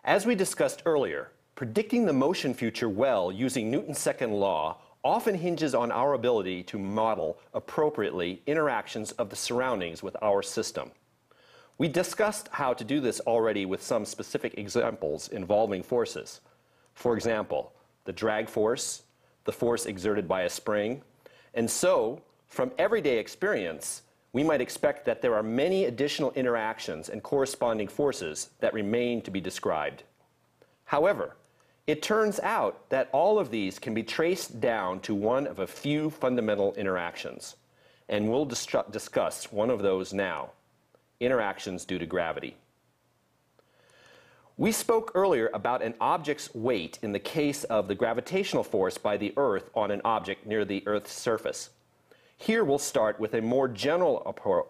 As we discussed earlier, predicting the motion future well using Newton's second law often hinges on our ability to model appropriately interactions of the surroundings with our system. We discussed how to do this already with some specific examples involving forces. For example, the drag force, the force exerted by a spring, and so, from everyday experience, we might expect that there are many additional interactions and corresponding forces that remain to be described. However, it turns out that all of these can be traced down to one of a few fundamental interactions, and we'll discuss one of those now: interactions due to gravity. We spoke earlier about an object's weight in the case of the gravitational force by the Earth on an object near the Earth's surface. Here we'll start with a more general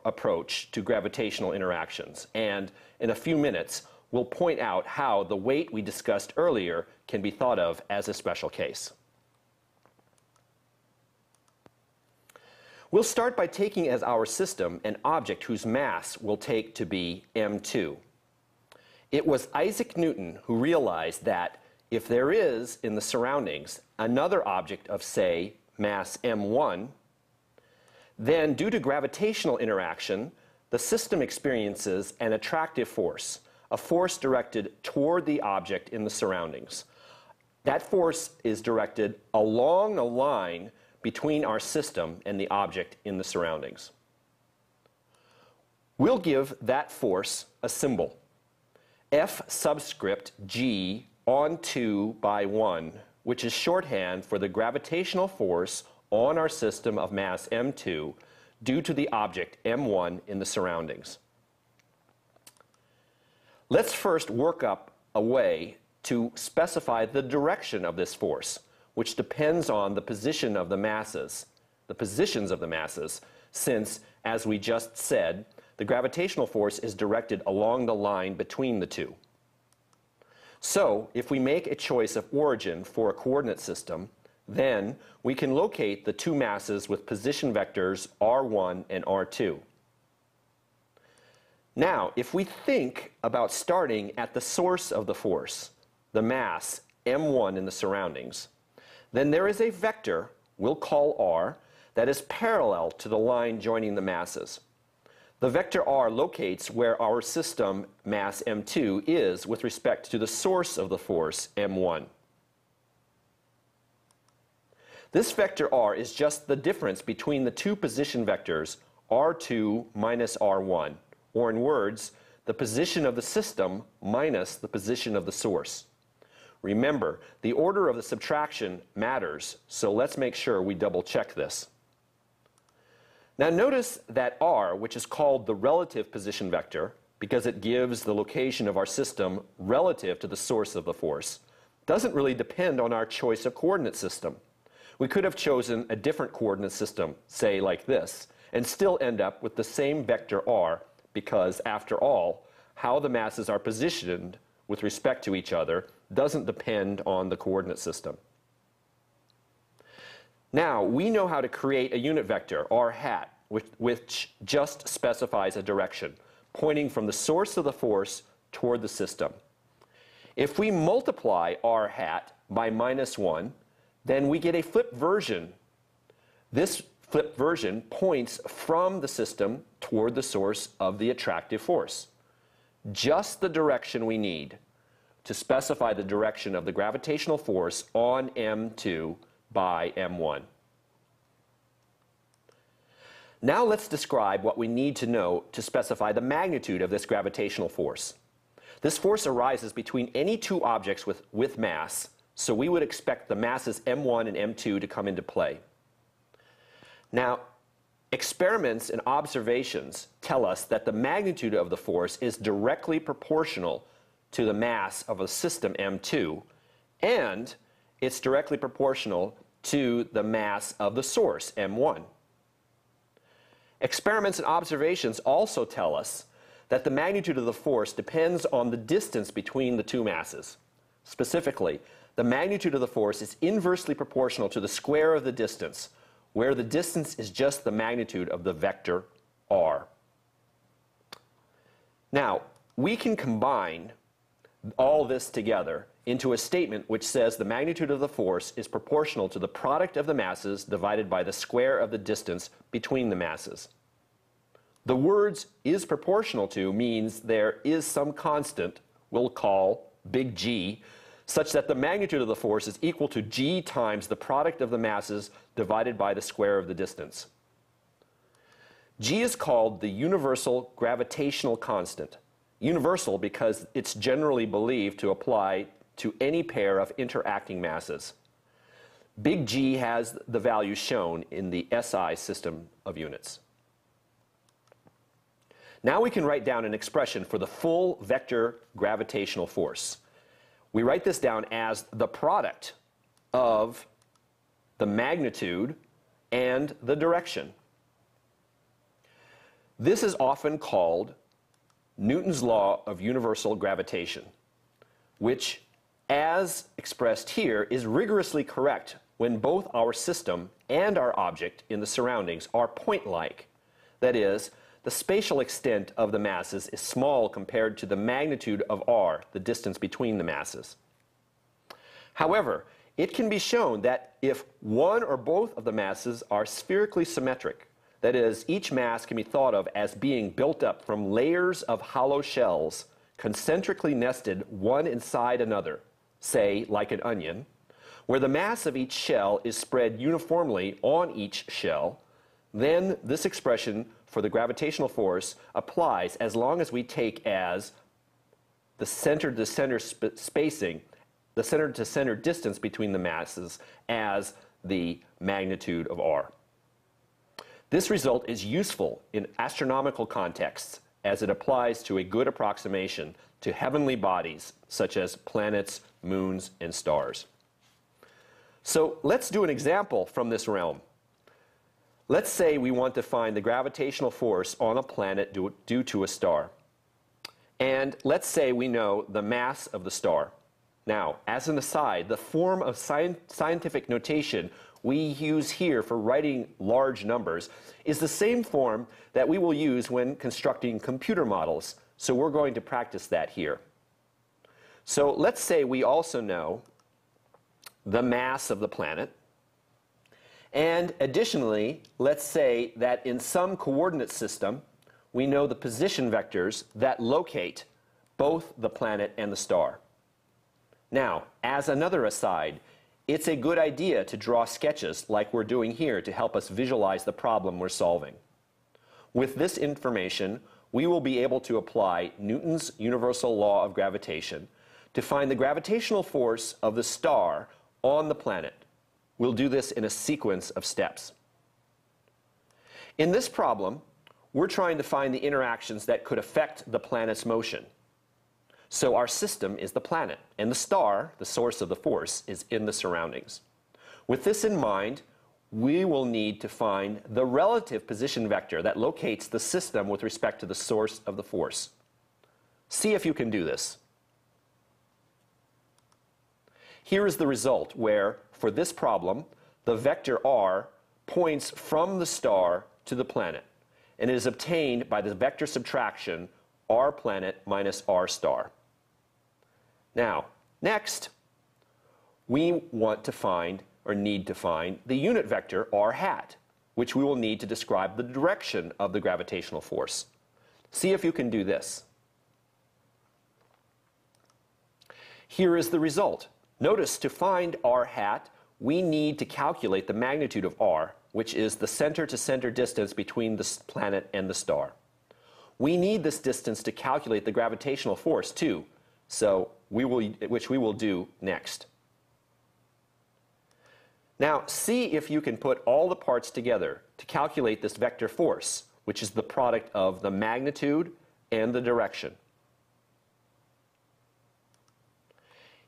approach to gravitational interactions, and in a few minutes we'll point out how the weight we discussed earlier can be thought of as a special case. We'll start by taking as our system an object whose mass we'll take to be m2. It was Isaac Newton who realized that if there is in the surroundings another object of, say, mass m1, then due to gravitational interaction, the system experiences an attractive force, a force directed toward the object in the surroundings. That force is directed along a line between our system and the object in the surroundings. We'll give that force a symbol, F subscript g on 2 by 1, which is shorthand for the gravitational force on our system of mass m2 due to the object m1 in the surroundings. Let's first work up a way to specify the direction of this force, which depends on the position of the masses, the positions of the masses, since, as we just said, the gravitational force is directed along the line between the two. So, if we make a choice of origin for a coordinate system, then we can locate the two masses with position vectors r1 and r2. Now, if we think about starting at the source of the force, the mass m1 in the surroundings, then there is a vector we'll call r that is parallel to the line joining the masses. The vector r locates where our system mass m2 is with respect to the source of the force m1. This vector r is just the difference between the two position vectors r2 minus r1, or in words, the position of the system minus the position of the source. Remember, the order of the subtraction matters, so let's make sure we double check this. Now notice that r, which is called the relative position vector, because it gives the location of our system relative to the source of the force, doesn't really depend on our choice of coordinate system. We could have chosen a different coordinate system, say like this, and still end up with the same vector r, because after all, how the masses are positioned with respect to each other doesn't depend on the coordinate system. Now, we know how to create a unit vector, r hat, which just specifies a direction, pointing from the source of the force toward the system. If we multiply r hat by -1, then we get a flipped version. This flipped version points from the system toward the source of the attractive force. Just the direction we need to specify the direction of the gravitational force on m2 by m1. Now let's describe what we need to know to specify the magnitude of this gravitational force. This force arises between any two objects with mass, so we would expect the masses m1 and m2 to come into play. Now, experiments and observations tell us that the magnitude of the force is directly proportional to the mass of a system m2, and it's directly proportional to the mass of the source m1. Experiments and observations also tell us that the magnitude of the force depends on the distance between the two masses. Specifically, the magnitude of the force is inversely proportional to the square of the distance, where the distance is just the magnitude of the vector r. Now, we can combine all this together into a statement which says the magnitude of the force is proportional to the product of the masses divided by the square of the distance between the masses. The words "is proportional to" means there is some constant we'll call big G, such that the magnitude of the force is equal to G times the product of the masses divided by the square of the distance. G is called the universal gravitational constant. Universal because it's generally believed to apply to any pair of interacting masses. Big G has the value shown in the SI system of units. Now we can write down an expression for the full vector gravitational force. We write this down as the product of the magnitude and the direction. This is often called Newton's law of universal gravitation, which, as expressed here, is rigorously correct when both our system and our object in the surroundings are point-like. That is, the spatial extent of the masses is small compared to the magnitude of r, the distance between the masses. However, it can be shown that if one or both of the masses are spherically symmetric, that is, each mass can be thought of as being built up from layers of hollow shells concentrically nested one inside another, say like an onion, where the mass of each shell is spread uniformly on each shell, then this expression for the gravitational force applies as long as we take as the center-to-center spacing, the center-to-center distance between the masses as the magnitude of r. This result is useful in astronomical contexts as it applies to a good approximation to heavenly bodies such as planets, moons, and stars. So let's do an example from this realm. Let's say we want to find the gravitational force on a planet due to a star. And let's say we know the mass of the star. Now, as an aside, the form of scientific notation we use here for writing large numbers is the same form that we will use when constructing computer models. So we're going to practice that here. So let's say we also know the mass of the planet. And additionally, let's say that in some coordinate system, we know the position vectors that locate both the planet and the star. Now, as another aside, it's a good idea to draw sketches like we're doing here to help us visualize the problem we're solving. With this information, we will be able to apply Newton's universal law of gravitation to find the gravitational force of the star on the planet. We'll do this in a sequence of steps. In this problem, we're trying to find the interactions that could affect the planet's motion. So our system is the planet, and the star, the source of the force, is in the surroundings. With this in mind, we will need to find the relative position vector that locates the system with respect to the source of the force. See if you can do this. Here is the result where, for this problem, the vector r points from the star to the planet, and it is obtained by the vector subtraction r planet minus r star. Now, next, we want to find, or need to find, the unit vector r hat, which we will need to describe the direction of the gravitational force. See if you can do this. Here is the result. Notice to find r hat, we need to calculate the magnitude of r, which is the center-to-center distance between the planet and the star. We need this distance to calculate the gravitational force too, which we will do next. Now, see if you can put all the parts together to calculate this vector force, which is the product of the magnitude and the direction.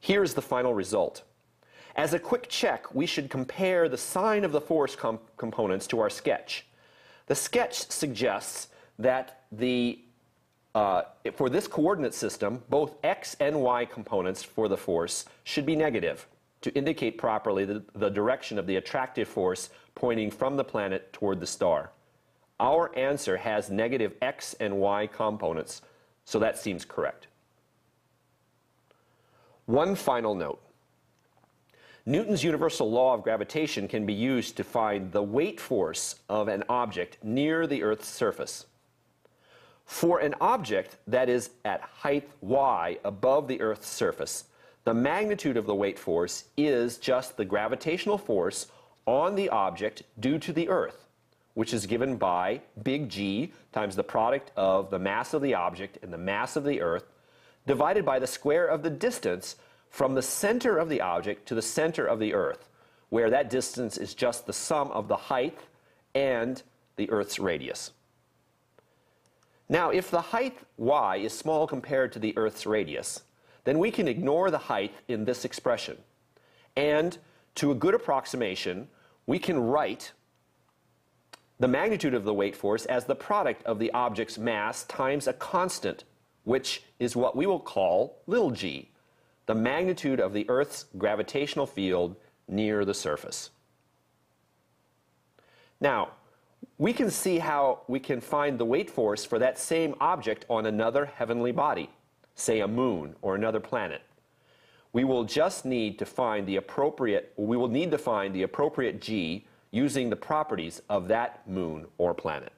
Here is the final result. As a quick check, we should compare the sign of the force components to our sketch. The sketch suggests that for this coordinate system, both x and y components for the force should be negative to indicate properly the direction of the attractive force pointing from the planet toward the star. Our answer has negative x and y components, so that seems correct. One final note. Newton's universal law of gravitation can be used to find the weight force of an object near the Earth's surface. For an object that is at height y above the Earth's surface, the magnitude of the weight force is just the gravitational force on the object due to the Earth, which is given by big G times the product of the mass of the object and the mass of the Earth, divided by the square of the distance from the center of the object to the center of the Earth, where that distance is just the sum of the height and the Earth's radius. Now, if the height y is small compared to the Earth's radius, then we can ignore the height in this expression. And to a good approximation, we can write the magnitude of the weight force as the product of the object's mass times a constant, which is what we will call little g, the magnitude of the Earth's gravitational field near the surface. Now, we can see how we can find the weight force for that same object on another heavenly body, say a moon or another planet. We will just need to find the appropriate g using the properties of that moon or planet.